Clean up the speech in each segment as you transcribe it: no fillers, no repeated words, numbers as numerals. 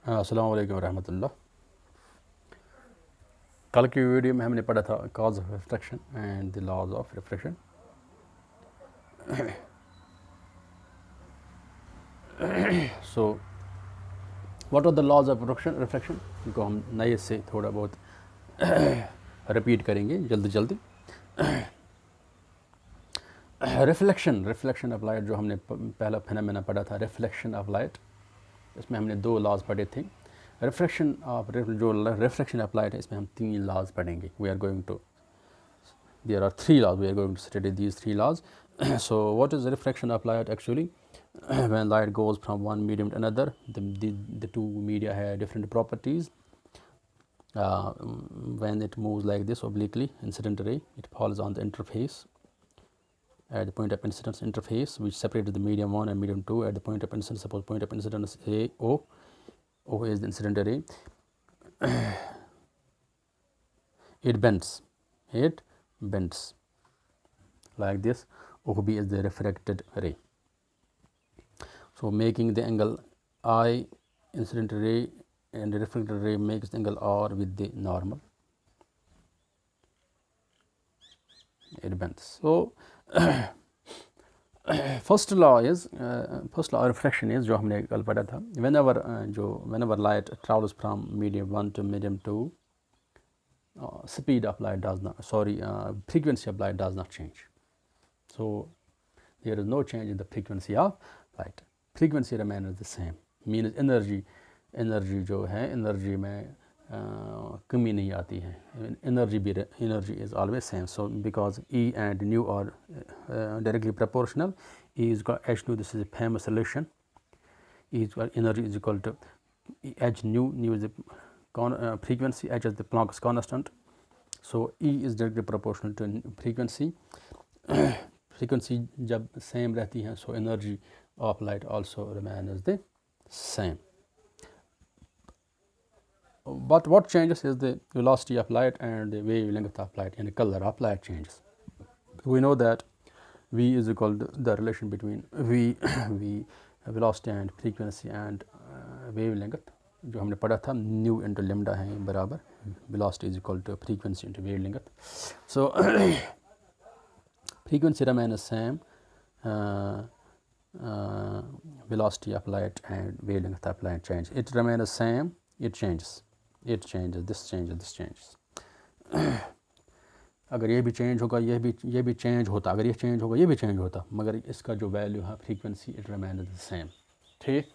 अस्सलाम वालेकुम रहमतुल्लाह। कल की वीडियो में हमने पढ़ा था cause of refraction and the laws of refraction. So what are the laws of refraction, इनको हम नए से थोड़ा बहुत रिपीट करेंगे जल्दी जल्दी। रिफ्लेक्शन ऑफ लाइट, जो हमने पहला फिनोमेना पढ़ा था, रिफ्लेक्शन ऑफ लाइट, इसमें हमने 2 लॉज पढ़े थे। रिफ्रैक्शन ऑफ जो रिफ्रैक्शन ऑफ लाइट है, इसमें हम 3 लॉज पढ़ेंगे। We are going to, there are 3 laws. We are going to study these 3 laws. So what is the refraction of light actually? When light goes from one medium to another, the two media have different properties. When it moves like this obliquely, incident ray, it falls on the interface at the point of incidence interface, which separates the medium 1 and medium 2 at the point of incidence. Suppose point of incidence A, O is the incident ray. It bends like this. OB is the refracted ray. So making the angle I, incident ray, and the refracted ray makes the angle R with the normal. It bends. So first law of refraction is, जो हमने कल पढ़ा था, whenever light travels from medium 1 to medium 2, speed of light does not, frequency of light does not change. So there is no change in the frequency of light. Frequency remains the same. Means energy जो है, energy में कमी नहीं आती है. Energy is always same. So because E and nu are directly proportional, E is equal to h nu. This is a famous relation. E is equal, energy is equal to h nu. Nu is the frequency, h is the Planck's constant. So E is directly proportional to frequency. Frequency जब same रहती है, so energy of light also remains the same. But what changes is the velocity of light and the wavelength of light, and the color of light changes. We know that V is equal to the relation between V velocity and frequency and wavelength, जो हमने पढ़ा था, nu into lambda है बराबर velocity is equal to frequency into wavelength. So frequency remains same, velocity of light and wavelength of light change. It remains same, it changes, this changes. अगर ये भी change होगा, ये भी चेंज होता, अगर ये चेंज होगा, ये भी चेंज होता, मगर इसका जो वैल्यू है frequency, it remains the same. ठीक,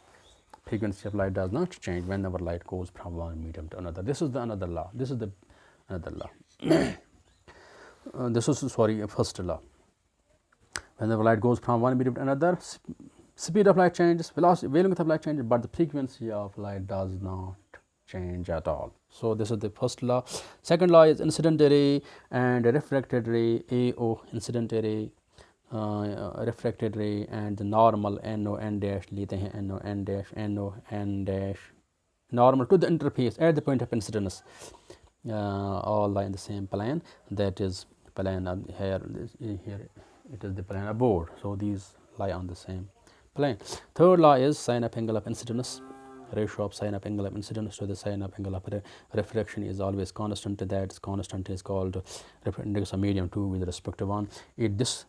frequency of light does not change whenever light goes from one medium to another. This is the another law. This is the another law. This is first law. Whenever light goes from one medium to another, speed of light changes, velocity, wavelength of light changes, but the frequency of light does not change at all. So this is the first law. Second law is incident ray and refracted ray. AO, incident ray, refracted ray, and the normal NO N dash लेते हैं, NO N dash normal to the interface at the point of incidence, all lie in the same plane. That is plane here it is the plane above. So these lie on the same plane. Third law is sine of angle of incidence. Ratio of sine of angle of incidence to the sine of angle of refraction is always constant. That constant is called index of medium 2 with respect to 1. This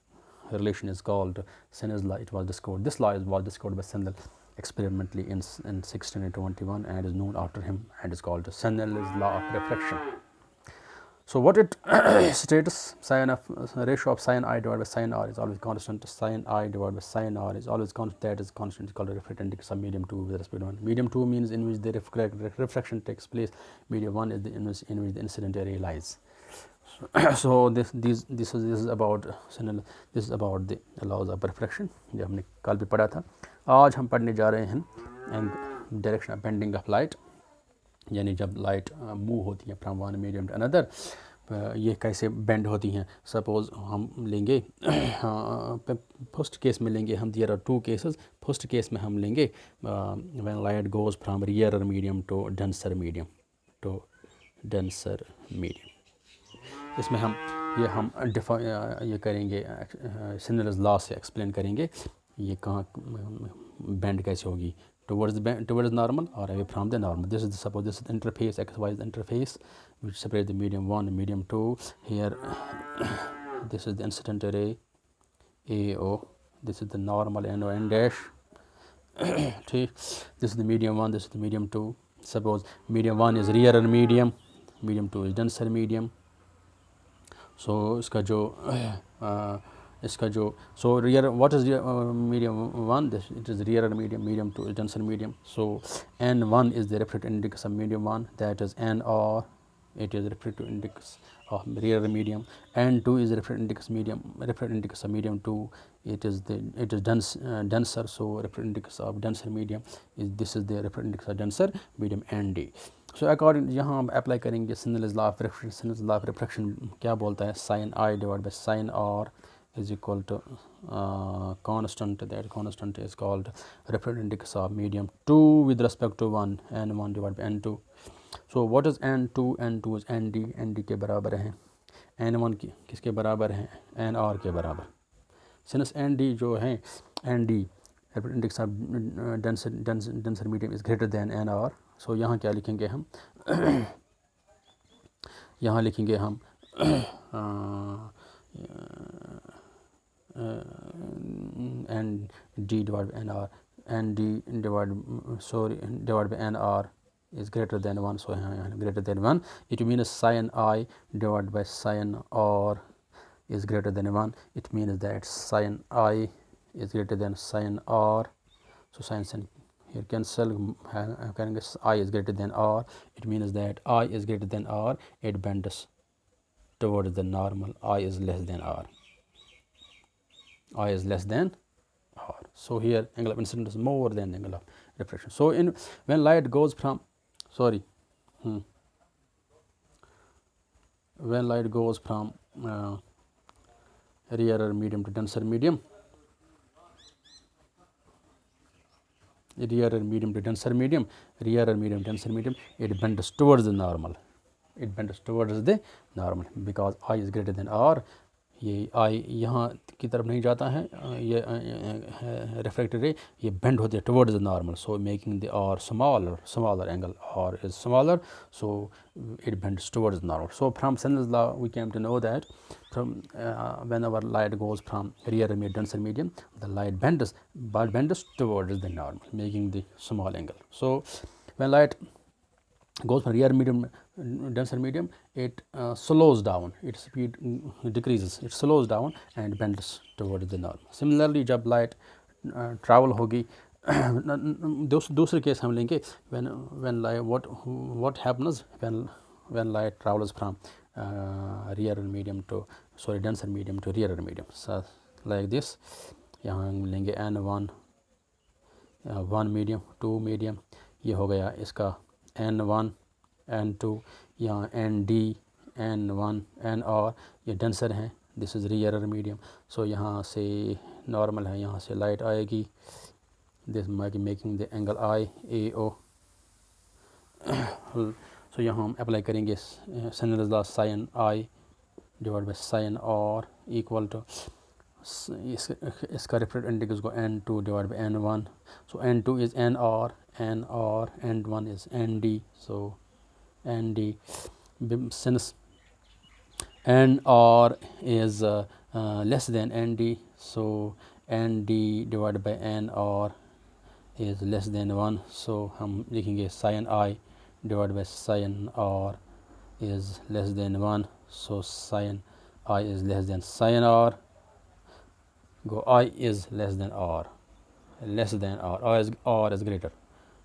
relation is called Snell's law. It was discovered. This law was discovered by Snell experimentally in 1621 and is known after him, and is called Snell's law of refraction. So what it states, ratio of sine I divided by sine R is always constant. Sine I divided by sine R is always constant. That is constant. Is called a refracted index of medium 2 with respect to 1. Medium 2 means in which the refraction takes place. Medium 1 is in which the incident ray lies. So this is about this is about the laws of refraction, जो हमने कल भी पढ़ा था. आज हम पढ़ने जा रहे हैं direction of bending of light, यानी जब लाइट मूव होती है from one medium to another, ये कैसे बेंड होती हैं. सपोज हम लेंगे, फर्स्ट केस में लेंगे हम, there are 2 cases. First case में हम लेंगे when light goes from rarer medium to denser medium इसमें हम ये करेंगे, सिग्नल्स लॉ से एक्सप्लेन करेंगे ये कहाँ बेंड कैसे होगी, towards normal or away from the normal. This is suppose this is the interface, XY is the interface which separates the medium 1 and medium 2. Here this is the incident ray AO, this is the normal NO N dash. This is the medium 1, this is the medium 2. Suppose medium 1 is rear medium, medium 2 is denser medium. So so rear, what is medium 1? It is rear medium, medium 2 is denser medium. So N1 is the refractive index of medium 1, that is NR, it is refractive index of rear medium. N2 is the refractive index of medium 2, it is denser, so refractive index of denser medium is, this is the refractive index of denser medium ND. So according यहाँ हम apply करेंगे Snell's law of refraction. Snell's law of refraction क्या बोलता है? Sine I divide by sine R is equal to constant, that constant is called refractive index of medium 2 with respect to 1, n1 divided by n2. So what is n2? N2 is nd के बराबर है. n1 किसके बराबर है? nr के बराबर. Since nd जो है nd refractive index of denser medium is greater than nr, so यहाँ क्या लिखेंगे हम? यहाँ लिखेंगे हम and d divided by nr, and d divided by nr is greater than 1, so greater than 1, it means sin I divided by sin r is greater than 1. It means that sin I is greater than sin r, so sin here cancel, I is greater than r, it means that I is greater than r, it bends towards the normal, I is less than r. I is less than R. So here angle of incidence is more than the angle of refraction. So when light goes from when light goes from rearer medium to denser medium, rearer medium, denser medium, it bends towards the normal. It bends towards the normal because I is greater than R. ये आई यहाँ की तरफ नहीं जाता है, ये refracted रे ये बेंड होते हैं towards the normal, so making the R smaller angle R is smaller, so it bends towards the normal. So from Snell's law we came to know that from whenever light goes from rear medium denser medium, the light bends towards the normal, making the small angle. So when light goes from rear medium denser medium, it slows down, its speed decreases, it slows down and bends towards the normal. Similarly जब light travel होगी दूसरे case हम लेंगे when light what happens when light travels from rear medium to denser medium to rear medium. So like this, यहाँ हम लेंगे n1 1 medium 2 medium, ये हो गया इसका n1 n2, यहाँ nd n1 nr ये डेंसर हैं, this is rarer medium. So यहाँ से नॉर्मल है, यहाँ से लाइट आएगी, this making the angle I A O. So यहाँ हम अप्लाई करेंगे Snell's law sine I divide by sine R equal to इसका रिफ्रैक्टिव इंडेक्स को n2 divide by n1. So n2 is nr, n1 is nd, so nd, since nr is less than nd, so nd divided by nr is less than 1, so हम लिखेंगे sin I divided by sin r is less than 1, so sin I is less than sin r, go I is less than r, r is greater,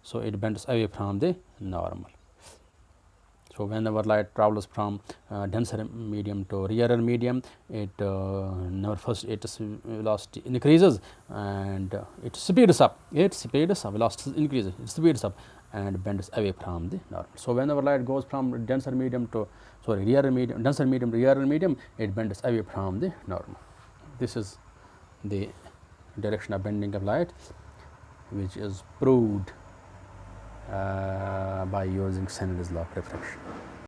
so it bends away from the normal. So whenever light travels from denser medium to rearer medium, it never first its velocity increases and it speeds up, velocity increases, it speeds up and bends away from the normal. So whenever light goes from denser medium to denser medium to rearer medium, it bends away from the normal. This is the direction of bending of light, which is proved by using Snell's law of refraction.